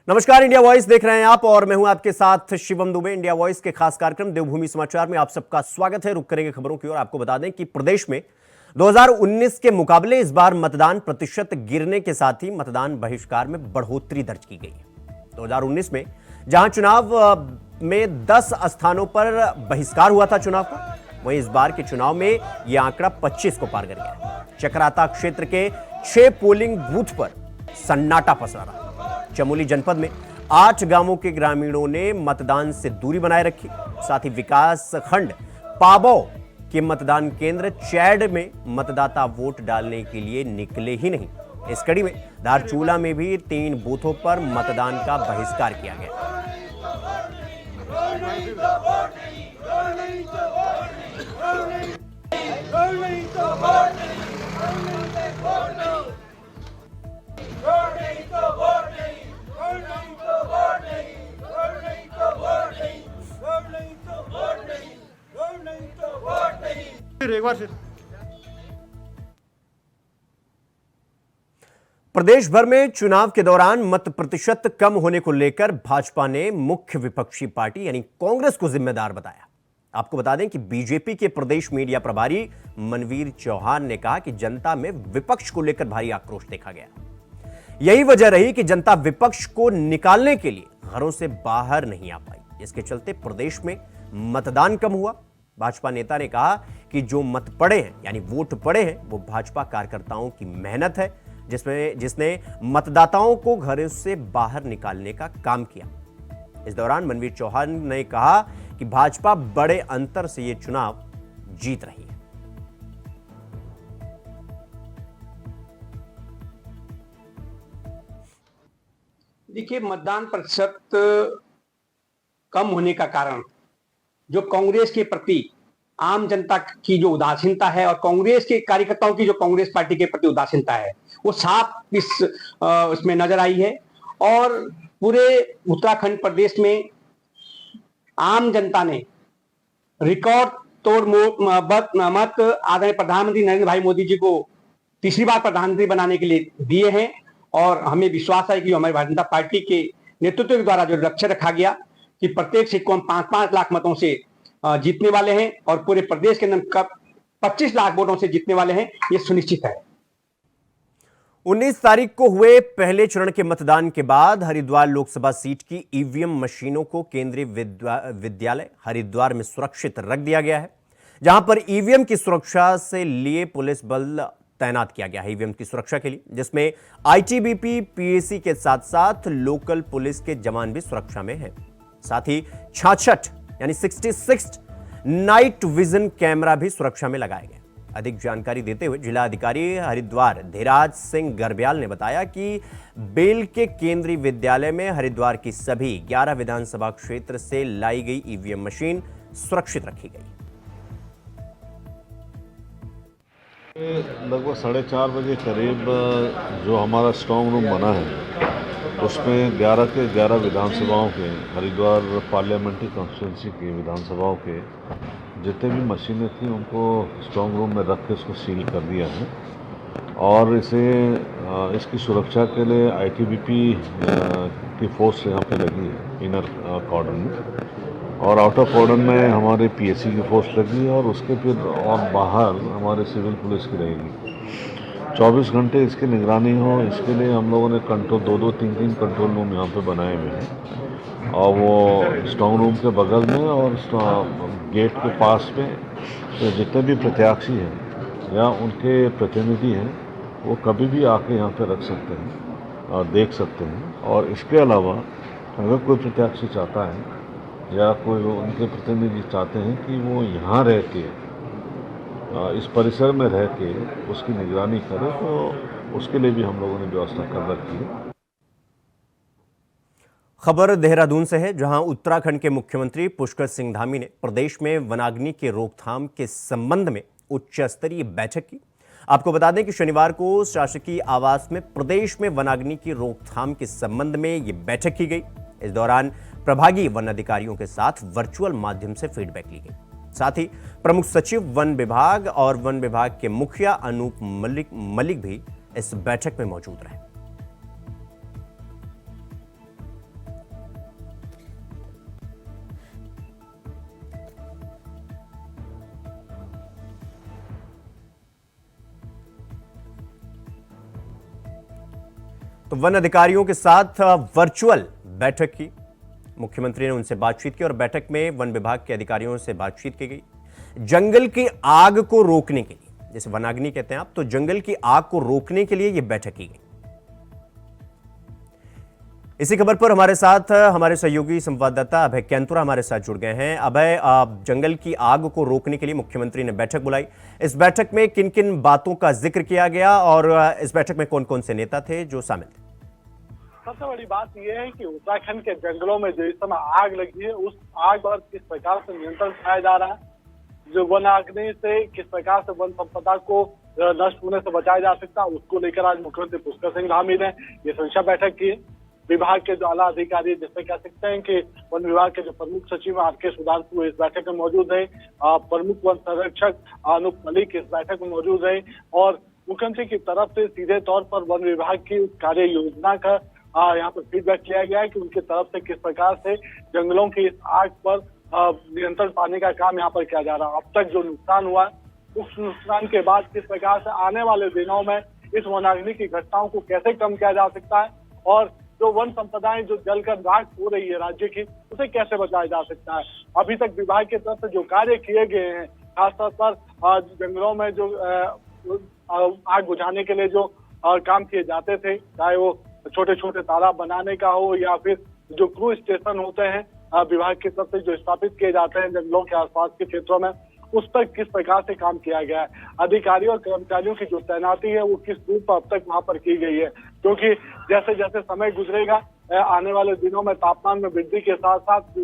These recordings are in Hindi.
नमस्कार, इंडिया वॉइस देख रहे हैं आप और मैं हूं आपके साथ शिवम दुबे। इंडिया वॉइस के खास कार्यक्रम देवभूमि समाचार में आप सबका स्वागत है। रुक करेंगे खबरों की ओर। आपको बता दें कि प्रदेश में 2019 के मुकाबले इस बार मतदान प्रतिशत गिरने के साथ ही मतदान बहिष्कार में बढ़ोतरी दर्ज की गई है। 2019 में जहां चुनाव में 10 स्थानों पर बहिष्कार हुआ था चुनाव का, वहीं इस बार के चुनाव में यह आंकड़ा 25 को पार कर गया है। चकराता क्षेत्र के 6 पोलिंग बूथ पर सन्नाटा पसरा रहा। चमोली जनपद में 8 गांवों के ग्रामीणों ने मतदान से दूरी बनाए रखी। साथ ही विकास खंड पाबौ के मतदान केंद्र चैड में मतदाता वोट डालने के लिए निकले ही नहीं। इस कड़ी में धारचूला में भी 3 बूथों पर मतदान का बहिष्कार किया गया। प्रदेश भर में चुनाव के दौरान मत प्रतिशत कम होने को लेकर भाजपा ने मुख्य विपक्षी पार्टी यानी कांग्रेस को जिम्मेदार बताया। आपको बता दें कि बीजेपी के प्रदेश मीडिया प्रभारी मनवीर चौहान ने कहा कि जनता में विपक्ष को लेकर भारी आक्रोश देखा गया। यही वजह रही कि जनता विपक्ष को निकालने के लिए घरों से बाहर नहीं आ पाई। इसके चलते प्रदेश में मतदान कम हुआ। भाजपा नेता ने कहा कि जो मत पड़े हैं यानी वोट पड़े हैं वो भाजपा कार्यकर्ताओं की मेहनत है, जिसने मतदाताओं को घरों से बाहर निकालने का काम किया। इस दौरान मनवीर चौहान ने कहा कि भाजपा बड़े अंतर से ये चुनाव जीत रही है। देखिए, मतदान प्रतिशत कम होने का कारण जो कांग्रेस के प्रति आम जनता की जो उदासीनता है और कांग्रेस के कार्यकर्ताओं की जो कांग्रेस पार्टी के प्रति उदासीनता है वो साफ इसमें नजर आई है। और पूरे उत्तराखंड प्रदेश में आम जनता ने रिकॉर्ड तोड़ मत आदरणीय प्रधानमंत्री नरेंद्र भाई मोदी जी को तीसरी बार प्रधानमंत्री बनाने के लिए दिए हैं। और हमें विश्वास है कि हमारी भारतीय जनता पार्टी के नेतृत्व के द्वारा जो लक्ष्य रखा गया कि प्रत्येक सीट को हम 5-5 लाख मतों से जीतने वाले हैं और पूरे प्रदेश के अंदर 25 लाख वोटों से जीतने वाले हैं, ये सुनिश्चित है। 19 तारीख को हुए पहले चरण के मतदान के बाद हरिद्वार लोकसभा सीट की ईवीएम मशीनों को केंद्रीय विद्यालय हरिद्वार में सुरक्षित रख दिया गया है, जहां पर ईवीएम की सुरक्षा से लिए पुलिस बल तैनात किया गया है ईवीएम की सुरक्षा के लिए, जिसमें आईटीबीपी, पीएसी के साथ साथ लोकल पुलिस के जवान भी सुरक्षा में हैं। साथ ही 66 यानी 66 नाइट विजन कैमरा भी सुरक्षा में लगाए गए। अधिक जानकारी देते हुए जिला अधिकारी हरिद्वार धीराज सिंह गर्ब्याल ने बताया कि बेल के केंद्रीय विद्यालय में हरिद्वार की सभी 11 विधानसभा क्षेत्र से लाई गई ईवीएम मशीन सुरक्षित रखी गई। लगभग 4:30 बजे करीब जो हमारा स्ट्रांग रूम बना है उसमें 11 के 11 विधानसभाओं के हरिद्वार पार्लियामेंट्री कॉन्स्टिट्यूंसी की विधानसभाओं के जितने भी मशीनें थी उनको स्ट्रांग रूम में रख के उसको सील कर दिया है। और इसकी सुरक्षा के लिए आईटीबीपी की फोर्स यहाँ पे लगी है इनर कॉर्डन में, और आउटर कॉर्डन में हमारे पीएसी की फोर्स लगी है और उसके फिर और बाहर हमारे सिविल पुलिस की रहेगी। 24 घंटे इसकी निगरानी हो, इसके लिए हम लोगों ने कंट्रोल 2-2, 3-3 कंट्रोल रूम यहाँ पे बनाए हुए हैं। और वो स्ट्रांग रूम के बगल में और गेट के पास में तो जितने भी प्रत्याशी हैं या उनके प्रतिनिधि हैं वो कभी भी आके यहाँ पे रख सकते हैं और देख सकते हैं। और इसके अलावा अगर कोई प्रत्याशी चाहता है या कोई उनके प्रतिनिधि चाहते हैं कि वो यहाँ रह के इस परिसर में रह के उसकी निगरानी करें तो उसके लिए भी हम लोगों ने व्यवस्था कर रखी है। खबर देहरादून से है, जहां उत्तराखंड के मुख्यमंत्री पुष्कर सिंह धामी ने प्रदेश में वनाग्नि के रोकथाम के संबंध में उच्च स्तरीय बैठक की। आपको बता दें कि शनिवार को शासकीय आवास में प्रदेश में वनाग्नि की रोकथाम के संबंध में यह बैठक की गई। इस दौरान प्रभागी वन अधिकारियों के साथ वर्चुअल माध्यम से फीडबैक ली गई। साथ ही प्रमुख सचिव वन विभाग और वन विभाग के मुखिया अनूप मलिक भी इस बैठक में मौजूद रहे। तो वन अधिकारियों के साथ वर्चुअल बैठक की, मुख्यमंत्री ने उनसे बातचीत की और बैठक में वन विभाग के अधिकारियों से बातचीत की गई। जंगल की आग को रोकने के लिए, जैसे वनाग्नि कहते हैं आप, तो जंगल की आग को रोकने के लिए यह बैठक की गई। इसी खबर पर हमारे साथ हमारे सहयोगी संवाददाता अभय कैंतुरा हमारे साथ जुड़ गए हैं। अभय, जंगल की आग को रोकने के लिए मुख्यमंत्री ने बैठक बुलाई, इस बैठक में किन किन बातों का जिक्र किया गया और इस बैठक में कौन कौन से नेता थे जो शामिल थे? सबसे बड़ी बात यह है कि उत्तराखंड के जंगलों में जो इस समय आग लगी है, उस आग पर किस प्रकार से नियंत्रण पाया जा रहा है, जो वन अग्नि से किस प्रकार से वन संपदा को नष्ट होने से बचाया जा सकता है, उसको लेकर आज मुख्यमंत्री पुष्कर सिंह धामी ने ये समीक्षा बैठक की। विभाग के जो आला अधिकारी, जिससे कह सकते हैं कि वन विभाग के जो प्रमुख सचिव आर.के. सुधांशु इस बैठक में मौजूद है, प्रमुख वन संरक्षक अनूप मलिक इस बैठक में मौजूद है और मुख्यमंत्री की तरफ से सीधे तौर पर वन विभाग की कार्य योजना का यहाँ पर फीडबैक लिया गया है कि उनकी तरफ से किस प्रकार से जंगलों की इस आग पर नियंत्रण पाने का काम यहाँ पर किया जा रहा है। अब तक जो नुकसान हुआ उस नुकसान के बाद किस प्रकार से आने वाले दिनों में इस वनाग्नि की घटनाओं को कैसे कम किया जा सकता है और जो वन संपदाएं जो जलकर राख हो रही है राज्य की, उसे कैसे बचाया जा सकता है। अभी तक विभाग की तरफ से जो कार्य किए गए हैं, खासतौर पर जंगलों में जो आग बुझाने के लिए जो काम किए जाते थे, चाहे वो छोटे छोटे तालाब बनाने का हो या फिर जो क्रू स्टेशन होते हैं विभाग की तरफ से जो स्थापित किए जाते हैं जंगलों के आसपास के क्षेत्रों में, उस पर किस प्रकार से काम किया गया है। अधिकारियों और कर्मचारियों की जो तैनाती है वो किस रूप पर अब तक वहां पर की गई है, क्योंकि जैसे जैसे समय गुजरेगा आने वाले दिनों में तापमान में वृद्धि के साथ साथ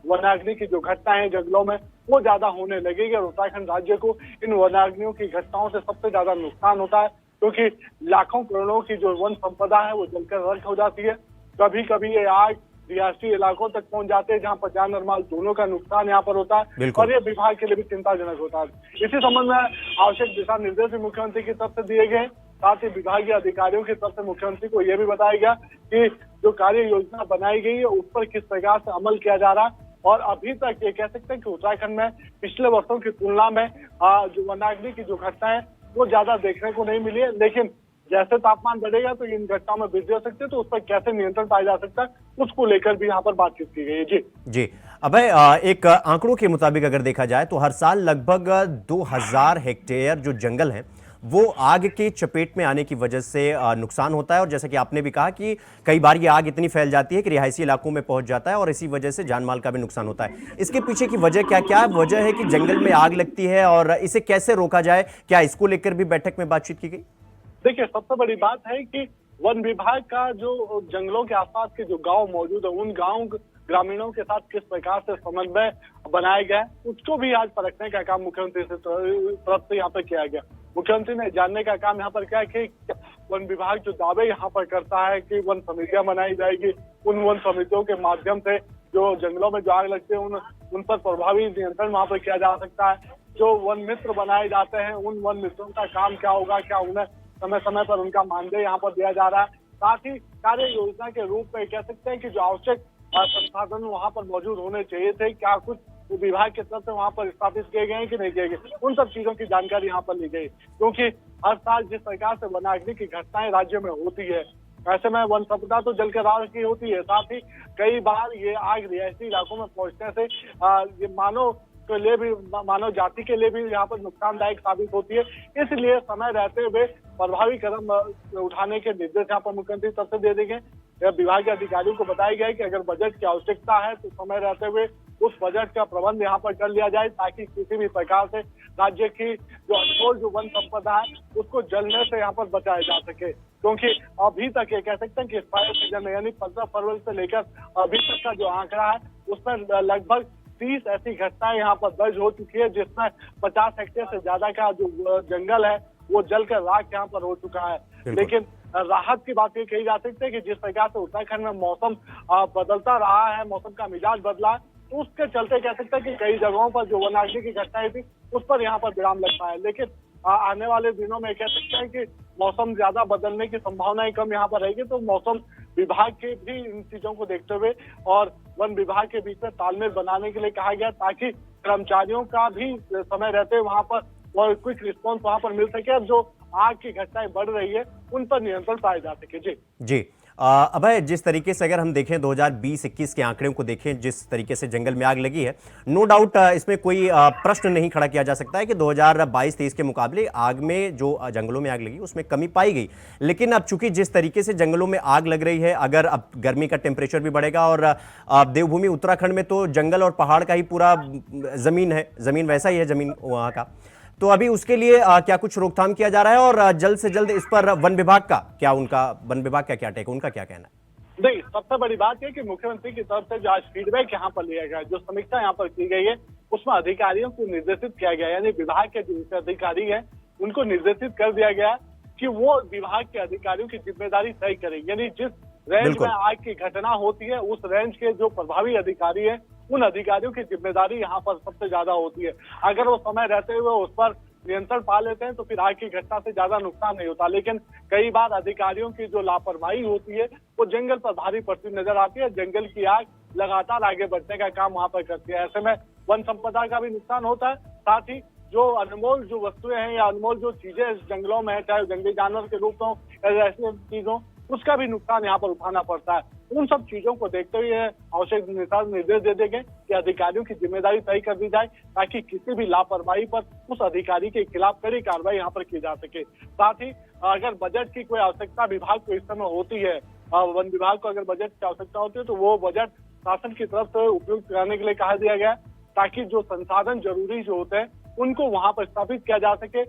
वनाग्नि की जो घटनाएं हैं जंगलों में वो ज्यादा होने लगेगी और उत्तराखंड राज्य को इन वनाग्नियों की घटनाओं से सबसे ज्यादा नुकसान होता है, क्योंकि लाखों करोड़ों की जो वन संपदा है वो जलकर राख हो जाती है। कभी कभी ये आग रियासती इलाकों तक पहुंच जाते हैं जहां पर जान और माल दोनों का नुकसान यहाँ पर होता है और ये विभाग के लिए भी चिंताजनक होता है। इसी संबंध में आवश्यक दिशा निर्देश भी मुख्यमंत्री की तरफ से दिए गए, साथ ही विभागीय अधिकारियों की तरफ से मुख्यमंत्री को यह भी बताया गया कि जो कार्य योजना बनाई गई है उस पर किस प्रकार से अमल किया जा रहा है। और अभी तक ये कह सकते हैं कि उत्तराखंड में पिछले वर्षों की तुलना में जो वनाग्नि की जो घटना है वो ज्यादा देखने को नहीं मिली है, लेकिन जैसे तापमान बढ़ेगा तो इन घटनाओं में वृद्धि हो सकती है, तो उस पर कैसे नियंत्रण पाया जा सकता है उसको लेकर भी यहाँ पर बातचीत की गई है। जी अभय, एक आंकड़ों के मुताबिक अगर देखा जाए तो हर साल लगभग 2000 हेक्टेयर जो जंगल हैं वो आग की चपेट में आने की वजह से नुकसान होता है और जैसा कि आपने भी कहा कि कई बार ये आग इतनी फैल जाती है कि रिहायशी इलाकों में पहुंच जाता है और इसी वजह से जान माल का भी नुकसान होता है। इसके पीछे की वजह क्या वजह है कि जंगल में आग लगती है और इसे कैसे रोका जाए, क्या इसको लेकर भी बैठक में बातचीत की गई? देखिए, सबसे बड़ी बात है कि वन विभाग का जो जंगलों के आसपास के जो गांव मौजूद है उन गांव ग्रामीणों के साथ किस प्रकार से समन्वय बनाया गया है उसको भी आज परखने का काम मुख्यमंत्री से तरफ से यहाँ पर किया गया। मुख्यमंत्री ने जानने का काम यहाँ पर किया कि वन विभाग जो दावे यहाँ पर करता है कि वन समितियां बनाई जाएगी, उन वन समितियों के माध्यम से जो जंगलों में जो आग लगते हैं उन पर प्रभावी नियंत्रण वहाँ पर किया जा सकता है। जो वन मित्र बनाए जाते हैं उन वन मित्रों का काम क्या होगा, क्या उन्हें समय समय पर उनका मानदेय यहाँ पर दिया जा रहा है। साथ ही कार्य योजना के रूप में कह सकते हैं कि जो आवश्यक संसाधन वहाँ पर मौजूद होने चाहिए थे, क्या कुछ विभाग की तरफ से वहाँ पर स्थापित किए गए कि नहीं किए गए, उन सब चीजों की जानकारी यहाँ पर ली गई। क्योंकि हर साल जिस प्रकार से वनाग्नि की घटनाएं राज्य में होती है, ऐसे में वन संपदा तो जलकर राख की होती है, साथ ही कई बार ये आग रिहायशी इलाकों में पहुंचने से ये मानव जाति के लिए भी यहाँ पर नुकसानदायक साबित होती है। इसलिए समय रहते हुए प्रभावी कदम उठाने के निर्देश यहाँ पर मुख्यमंत्री तरफ से दे देंगे। विभाग के अधिकारियों को बताया गया है कि अगर बजट की आवश्यकता है तो समय रहते हुए उस बजट का प्रबंध यहाँ पर कर लिया जाए, ताकि किसी भी प्रकार से राज्य की जो अनमोल जो वन संपदा है उसको जलने से यहाँ पर बचाया जा सके। क्योंकि अभी तक ये कह सकते हैं कि फायर सीजन में यानी 15 फरवरी से लेकर अभी तक का जो आंकड़ा है उसमें लगभग 30 ऐसी घटनाएं यहाँ पर दर्ज हो चुकी है, जिसमें 50 हेक्टेयर से ज्यादा का जो जंगल है वो जलकर राख यहाँ पर हो चुका है। लेकिन राहत की बात ये कही जा सकती है कि जिस प्रकार से उत्तराखंड में मौसम बदलता रहा है, मौसम का मिजाज बदला है, तो उसके चलते कह सकते हैं कि कई जगहों पर जो वनाग्नि की घटनाएं थी उस पर यहाँ पर विराम लग पाया। लेकिन आने वाले दिनों में कह सकते हैं कि मौसम ज्यादा बदलने की संभावनाएं कम यहाँ पर रहेगी, तो मौसम विभाग के भी इन चीजों को देखते हुए और वन विभाग के बीच में तालमेल बनाने के लिए कहा गया, ताकि कर्मचारियों का भी समय रहते वहां पर और क्विक रिस्पॉन्स वहां पर मिल सके। और जो आग की घटनाएं बढ़ रही है उन पर नियंत्रण पाया जा सके। जी अभय, जिस तरीके से अगर हम देखें 2020-21 के आंकड़ों को देखें, जिस तरीके से जंगल में आग लगी है, नो डाउट इसमें कोई प्रश्न नहीं खड़ा किया जा सकता है कि 2022-23 के मुकाबले आग में जो जंगलों में आग लगी उसमें कमी पाई गई। लेकिन अब चूंकि जिस तरीके से जंगलों में आग लग रही है, अगर अब गर्मी का टेम्परेचर भी बढ़ेगा और देवभूमि उत्तराखंड में तो जंगल और पहाड़ का ही पूरा जमीन है, जमीन वैसा ही है जमीन वहां का, तो अभी उसके लिए क्या कुछ रोकथाम किया जा रहा है और जल्द से जल्द इस पर वन विभाग का क्या टेक, उनका क्या कहना है? नहीं, सबसे बड़ी बात यह कि मुख्यमंत्री की तरफ से जो आज फीडबैक यहाँ पर लिया गया, जो समीक्षा यहाँ पर की गई है, उसमें अधिकारियों को निर्देशित किया गया, यानी विभाग के जो अधिकारी हैं उनको निर्देशित कर दिया गया कि वो विभाग के अधिकारियों की जिम्मेदारी तय करें, यानी जिस रेंज में आग की घटना होती है उस रेंज के जो प्रभावी अधिकारी है उन अधिकारियों की जिम्मेदारी यहाँ पर सबसे ज्यादा होती है। अगर वो समय रहते हुए उस पर नियंत्रण पा लेते हैं तो फिर आग की घटना से ज्यादा नुकसान नहीं होता, लेकिन कई बार अधिकारियों की जो लापरवाही होती है वो जंगल पर भारी पड़ती नजर आती है। जंगल की आग लगातार आगे बढ़ने का काम वहां पर करती है, ऐसे में वन संपदा का भी नुकसान होता है, साथ ही जो अनमोल जो वस्तुएं हैं या अनमोल जो चीजें जंगलों में है, चाहे जंगली जानवर के रूप में या ऐसी चीजों, उसका भी नुकसान यहाँ पर उठाना पड़ता है। उन सब चीजों को देखते हुए आवश्यक निर्देश दे देंगे कि अधिकारियों की जिम्मेदारी तय कर दी जाए ताकि किसी भी लापरवाही पर उस अधिकारी के खिलाफ कड़ी कार्रवाई यहाँ पर की जा सके। साथ ही अगर बजट की कोई आवश्यकता विभाग को इस समय होती है, वन विभाग को अगर बजट की आवश्यकता होती है तो वो बजट शासन की तरफ से उपयुक्त कराने के लिए कहा दिया गया ताकि जो संसाधन जरूरी जो होते हैं उनको वहां पर स्थापित किया जा सके।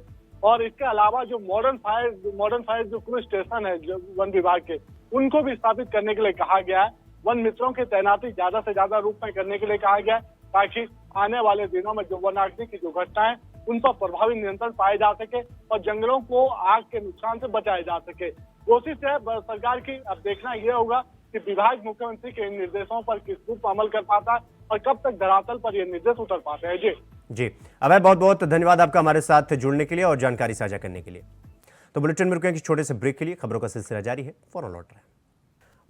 और इसके अलावा जो मॉडर्न फायर जो क्रू स्टेशन है जो वन विभाग के, उनको भी स्थापित करने के लिए कहा गया है। वन मित्रों की तैनाती ज्यादा से ज्यादा रूप में करने के लिए कहा गया है ताकि आने वाले दिनों में जो वनाग्नि की जो घटनाएं उन पर प्रभावी नियंत्रण पाए जा सके और जंगलों को आग के नुकसान से बचाया जा सके। कोशिश है सरकार की, अब देखना यह होगा कि विभाग मुख्यमंत्री के इन निर्देशों पर किस रूप में अमल कर पाता है और कब तक धरातल पर ये निर्देश उतर पाते हैं। जी अभय, बहुत बहुत धन्यवाद आपका हमारे साथ जुड़ने के लिए और जानकारी साझा करने के लिए। तो बुलेटिन में रुकें कि छोटे से ब्रेक के लिए, खबरों का सिलसिला जारी है, फौरन लौट रहे हैं।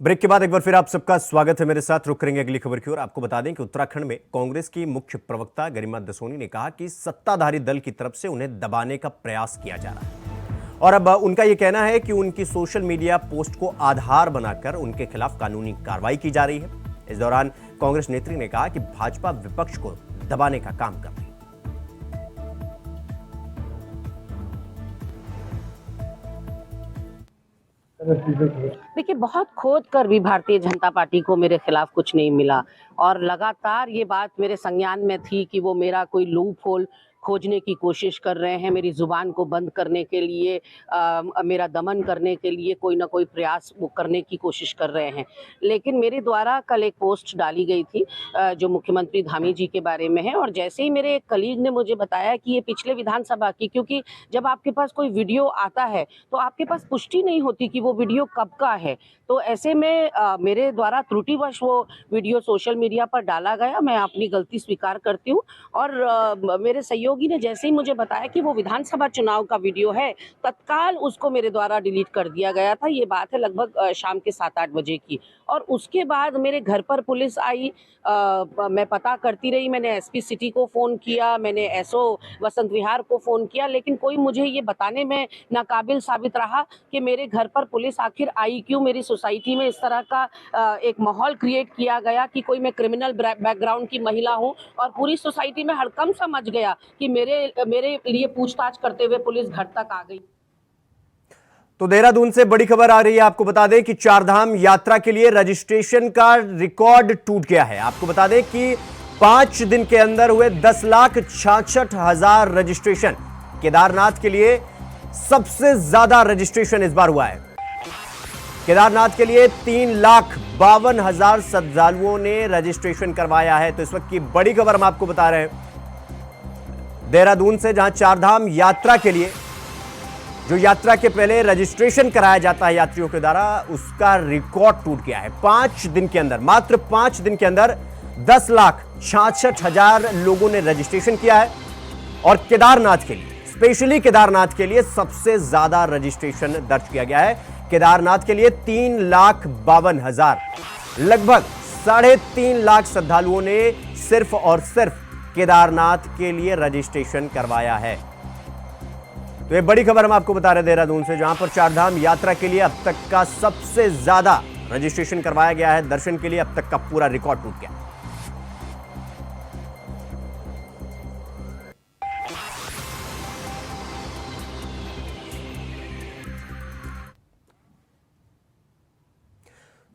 ब्रेक के बाद एक बार फिर आप सबका स्वागत है मेरे साथ। रुक करेंगे अगली खबर की ओर। आपको बता दें कि उत्तराखंड में कांग्रेस की मुख्य प्रवक्ता गरिमा दसोनी ने कहा कि सत्ताधारी दल की तरफ से उन्हें दबाने का प्रयास किया जा रहा है और अब उनका यह कहना है कि उनकी सोशल मीडिया पोस्ट को आधार बनाकर उनके खिलाफ कानूनी कार्रवाई की जा रही है। इस दौरान कांग्रेस नेत्री ने कहा कि भाजपा विपक्ष को दबाने का काम कर रही है। देखिए, बहुत खोद कर भी भारतीय जनता पार्टी को मेरे खिलाफ कुछ नहीं मिला और लगातार ये बात मेरे संज्ञान में थी कि वो मेरा कोई लूप होल खोजने की कोशिश कर रहे हैं, मेरी जुबान को बंद करने के लिए, मेरा दमन करने के लिए कोई ना कोई प्रयास वो करने की कोशिश कर रहे हैं। लेकिन मेरे द्वारा कल एक पोस्ट डाली गई थी जो मुख्यमंत्री धामी जी के बारे में है और जैसे ही मेरे एक कलीग ने मुझे बताया कि ये पिछले विधानसभा की, क्योंकि जब आपके पास कोई वीडियो आता है तो आपके पास पुष्टि नहीं होती कि वो वीडियो कब का है, तो ऐसे में मेरे द्वारा त्रुटिवश वो वीडियो सोशल मीडिया पर डाला गया। मैं अपनी गलती स्वीकार करती हूँ और मेरे सहयोगी ने जैसे ही मुझे बताया कि वो विधानसभा चुनाव का वीडियो है, तत्काल उसको मेरे द्वारा डिलीट कर दिया गया था। ये बात है लगभग शाम के 7-8 बजे की और उसके बाद मेरे घर पर पुलिस आई। मैं पता करती रही, मैंने एसपी सिटी को फ़ोन किया, मैंने एसओ वसंत विहार को फ़ोन किया, लेकिन कोई मुझे ये बताने में नाकाबिल साबित रहा कि मेरे घर पर पुलिस आखिर आई क्यों। मेरी सोसाइटी में इस तरह का एक माहौल क्रिएट किया गया कि कोई मैं क्रिमिनल बैकग्राउंड की महिला हूँ और पूरी सोसाइटी में हड़कंप सा मच गया कि मेरे लिए पूछताछ करते हुए पुलिस घर तक आ गई। तो देहरादून से बड़ी खबर आ रही है। आपको बता दें कि चारधाम यात्रा के लिए रजिस्ट्रेशन का रिकॉर्ड टूट गया है। आपको बता दें कि 5 दिन के अंदर हुए 10,66,000 रजिस्ट्रेशन। केदारनाथ के लिए सबसे ज्यादा रजिस्ट्रेशन इस बार हुआ है। केदारनाथ के लिए 3,52,000 श्रद्धालुओं ने रजिस्ट्रेशन करवाया है। तो इस वक्त की बड़ी खबर हम आपको बता रहे हैं देहरादून से, जहां चारधाम यात्रा के लिए जो यात्रा के पहले रजिस्ट्रेशन कराया जाता है यात्रियों के द्वारा, उसका रिकॉर्ड टूट गया है। 5 दिन के अंदर, मात्र 5 दिन के अंदर 10,66,000 लोगों ने रजिस्ट्रेशन किया है और केदारनाथ के लिए, स्पेशली केदारनाथ के लिए सबसे ज्यादा रजिस्ट्रेशन दर्ज किया गया है। केदारनाथ के लिए 3,52,000, लगभग 3.5 लाख श्रद्धालुओं ने सिर्फ और सिर्फ केदारनाथ के लिए रजिस्ट्रेशन करवाया है। तो ये बड़ी खबर हम आपको बता रहे देहरादून से, जहां पर चारधाम यात्रा के लिए अब तक का सबसे ज्यादा रजिस्ट्रेशन करवाया गया है। दर्शन के लिए अब तक का पूरा रिकॉर्ड टूट गया।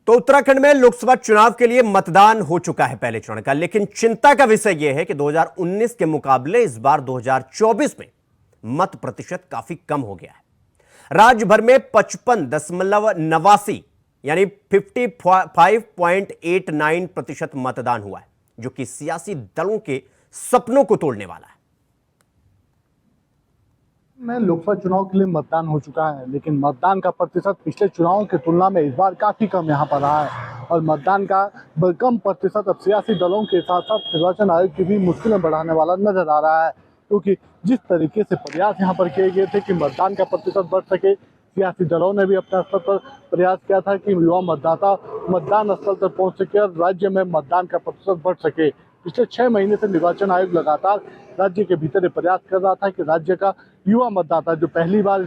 तो उत्तराखंड में लोकसभा चुनाव के लिए मतदान हो चुका है पहले चरण का, लेकिन चिंता का विषय यह है कि 2019 के मुकाबले इस बार 2024 में मत प्रतिशत काफी कम हो गया है। राज्य भर में 55.89 यानी 55.89% मतदान हुआ है, जो कि सियासी दलों के सपनों को तोड़ने वाला है। में लोकसभा चुनाव के लिए मतदान हो चुका है, लेकिन मतदान का प्रतिशत पिछले चुनावों की तुलना में इस बार काफी कम यहाँ पर रहा है। और मतदान का कम प्रतिशत अब सियासी दलों के साथ साथ निर्वाचन आयोग की भी मुश्किलें बढ़ाने वाला नजर आ रहा है, क्योंकि जिस तरीके से प्रयास यहाँ पर किए गए थे कि मतदान का प्रतिशत बढ़ सके, सियासी दलों ने भी अपने स्तर पर प्रयास किया था कि युवा मतदाता मतदान स्थल तक पहुँच सके और राज्य में मतदान का प्रतिशत बढ़ सके। पिछले 6 महीने से निर्वाचन आयोग लगातार राज्य के भीतर प्रयास कर रहा था कि राज्य का युवा मतदाता जो पहली बार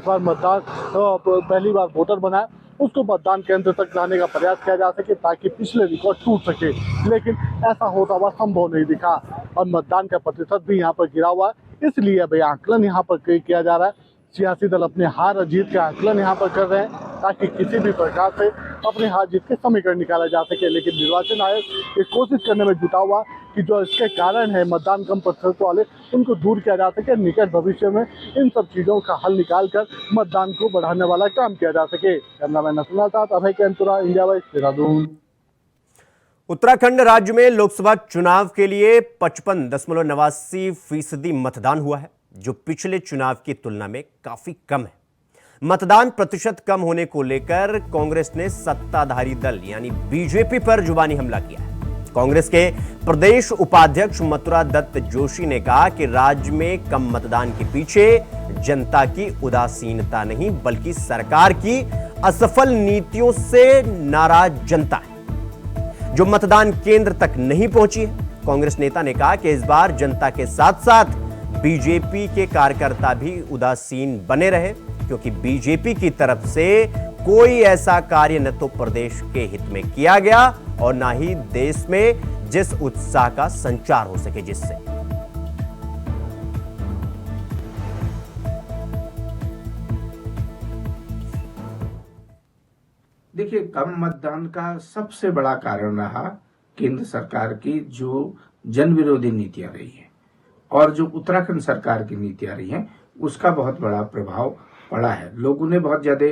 वोटर बना है, उसको मतदान केंद्र तक लाने का प्रयास किया जा सके ताकि पिछले रिकॉर्ड टूट सके, लेकिन ऐसा होता हुआ संभव नहीं दिखा और मतदान का प्रतिशत भी यहाँ पर गिरा हुआ है। इसलिए अब आंकलन यहाँ पर किया जा रहा है। सियासी दल अपने हार और जीत का आकलन यहाँ पर कर रहे हैं ताकि किसी भी प्रकार से अपने हार जीत के समीकरण निकाला जा सके, लेकिन निर्वाचन आयोग ये कोशिश करने में जुटा हुआ कि जो इसके कारण है मतदान कम प्रतिशत वाले, उनको दूर किया जा सके। निकट भविष्य में इन सब चीज़ों का हल निकालकर मतदान को बढ़ाने वाला काम किया जा सके। कैमरामैन नसरुल्लाह साथ अभय कैंतुरा, इंडिया वॉइस, देहरादून। उत्तराखंड राज्य में लोकसभा चुनाव के लिए 55.89% मतदान हुआ है, जो पिछले चुनाव की तुलना में काफी कम है। मतदान प्रतिशत कम होने को लेकर कांग्रेस ने सत्ताधारी दल यानी बीजेपी पर जुबानी हमला किया है। कांग्रेस के प्रदेश उपाध्यक्ष मथुरा दत्त जोशी ने कहा कि राज्य में कम मतदान के पीछे जनता की उदासीनता नहीं, बल्कि सरकार की असफल नीतियों से नाराज जनता है, जो मतदान केंद्र तक नहीं पहुंची है। कांग्रेस नेता ने कहा कि इस बार जनता के साथ साथ बीजेपी के कार्यकर्ता भी उदासीन बने रहे, क्योंकि बीजेपी की तरफ से कोई ऐसा कार्य न तो प्रदेश के हित में किया गया और ना ही देश में जिस उत्साह का संचार हो सके जिससे। देखिए, कम मतदान का सबसे बड़ा कारण रहा केंद्र सरकार की जो जन विरोधी नीतियां रही हैं और जो उत्तराखंड सरकार की नीतियां रही हैं, उसका बहुत बड़ा प्रभाव पड़ा है। लोगों ने बहुत ज्यादा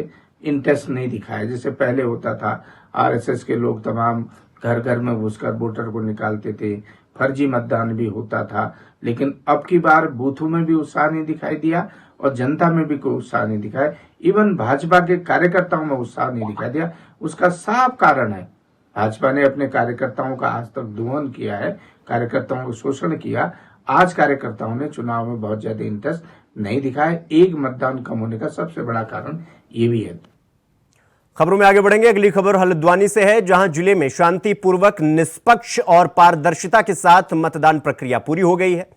इंटरेस्ट नहीं दिखाया, जैसे पहले होता था। आरएसएस के लोग तमाम घर घर में घुसकर वोटर को निकालते थे, फर्जी मतदान भी होता था, लेकिन अब की बार बूथों में भी उत्साह नहीं दिखाई दिया और जनता में भी कोई उत्साह नहीं दिखाया। इवन भाजपा के कार्यकर्ताओं में उत्साह नहीं दिखाई दिया। उसका साफ कारण है, भाजपा ने अपने कार्यकर्ताओं का आज तक दोहन किया है, कार्यकर्ताओं को शोषण किया। आज कार्यकर्ताओं ने चुनाव में बहुत ज्यादा इंटरेस्ट नहीं दिखाया। एक मतदान कम होने का सबसे बड़ा कारण ये भी है। खबरों में आगे बढ़ेंगे। अगली खबर हल्द्वानी से है, जहां जिले में शांतिपूर्वक, निष्पक्ष और पारदर्शिता के साथ मतदान प्रक्रिया पूरी हो गई है।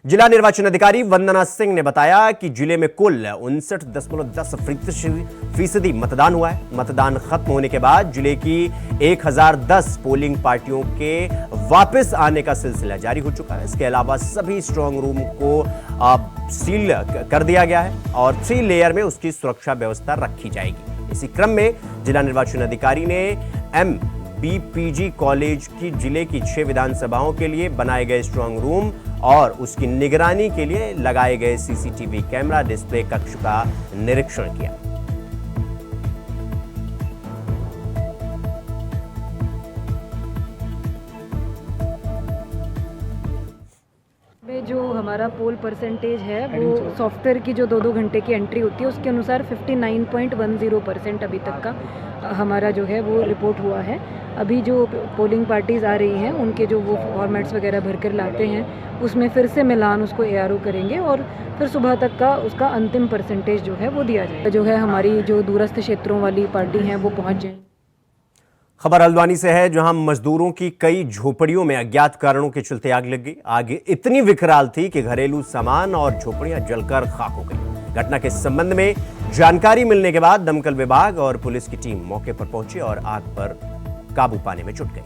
जिला निर्वाचन अधिकारी वंदना सिंह ने बताया कि जिले में कुल 59.10% मतदान हुआ है। मतदान खत्म होने के बाद जिले की 1010 पोलिंग पार्टियों के वापस आने का सिलसिला जारी हो चुका है। इसके अलावा सभी स्ट्रांग रूम को सील कर दिया गया है और 3 लेयर में उसकी सुरक्षा व्यवस्था रखी जाएगी। इसी क्रम में जिला निर्वाचन अधिकारी ने MBPG कॉलेज की जिले की 6 विधानसभाओं के लिए बनाए गए स्ट्रांग रूम और उसकी निगरानी के लिए लगाए गए CCTV कैमरा डिस्प्ले कक्ष का निरीक्षण किया। जो हमारा पोल परसेंटेज है वो सॉफ्टवेयर की जो 2-2 घंटे की एंट्री होती है उसके अनुसार 59.10% अभी तक का हमारा जो है वो रिपोर्ट हुआ है। अभी जो पोलिंग पार्टीज़ आ रही हैं उनके जो वो फॉर्मेट्स वगैरह भर कर लाते हैं, उसमें फिर से मिलान उसको ARO करेंगे और फिर सुबह तक का उसका अंतिम परसेंटेज जो है वो दिया जाएगा। जो है हमारी जो दूरस्थ क्षेत्रों वाली पार्टी हैं वो पहुँच जाएंगी। खबर हल्द्वानी से है, जहां मजदूरों की कई झोपड़ियों में अज्ञात कारणों के चलते आग लग गई। आग इतनी विकराल थी कि घरेलू सामान और झोपड़ियां जलकर खाक हो गई। घटना के संबंध में जानकारी मिलने के बाद दमकल विभाग और पुलिस की टीम मौके पर पहुंची और आग पर काबू पाने में जुट गई।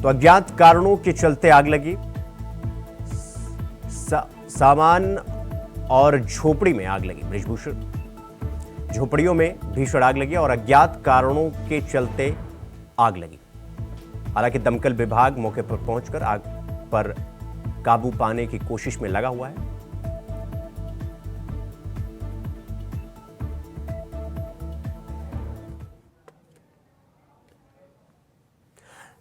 तो अज्ञात कारणों के चलते आग लगी। सामान और झोपड़ी में आग लगी। बृजभूषण, झोपड़ियों में भीषण आग लगी और अज्ञात कारणों के चलते आग लगी। हालांकि दमकल विभाग मौके पर पहुंचकर आग पर काबू पाने की कोशिश में लगा हुआ है।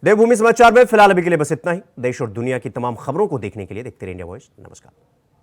देवभूमि समाचार में फिलहाल अभी के लिए बस इतना ही। देश और दुनिया की तमाम खबरों को देखने के लिए देखते रहिए इंडिया वॉइस। नमस्कार।